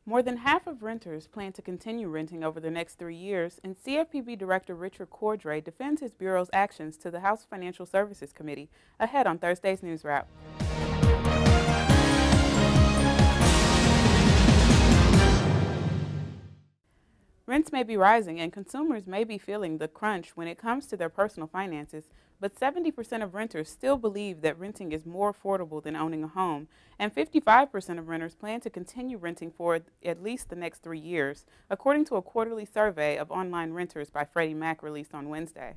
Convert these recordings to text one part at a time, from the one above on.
More than half of renters plan to continue renting over the next 3 years, and CFPB Director Richard Cordray defends his Bureau's actions to the House Financial Services Committee, ahead on Thursday's News Wrap. Rents may be rising and consumers may be feeling the crunch when it comes to their personal finances, but 70% of renters still believe that renting is more affordable than owning a home, and 55% of renters plan to continue renting for at least the next 3 years, according to a quarterly survey of online renters by Freddie Mac released on Wednesday.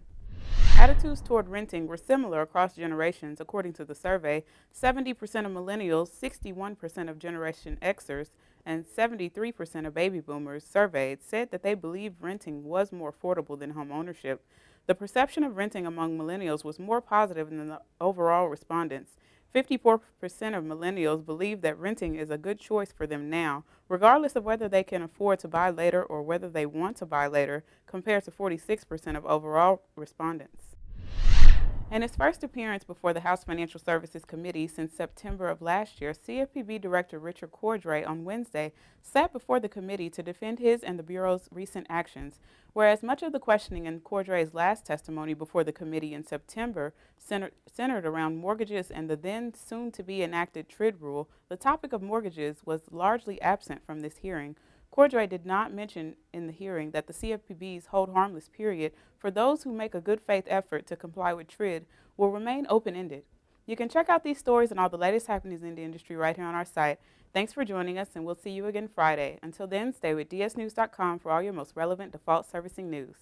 Attitudes toward renting were similar across generations, according to the survey. 70% of millennials, 61% of Generation Xers, and 73% of baby boomers surveyed said that they believed renting was more affordable than home ownership. The perception of renting among millennials was more positive than the overall respondents. 54% of millennials believe that renting is a good choice for them now, regardless of whether they can afford to buy later or whether they want to buy later, compared to 46% of overall respondents. In his first appearance before the House Financial Services Committee since September of last year, CFPB Director Richard Cordray on Wednesday sat before the committee to defend his and the Bureau's recent actions, whereas much of the questioning in Cordray's last testimony before the committee in September centered around mortgages and the then soon-to-be enacted TRID rule. The topic of mortgages was largely absent from this hearing. Cordray did not mention in the hearing that the CFPB's hold harmless period for those who make a good faith effort to comply with TRID will remain open-ended. You can check out these stories and all the latest happenings in the industry right here on our site. Thanks for joining us, and we'll see you again Friday. Until then, stay with DSNews.com for all your most relevant default servicing news.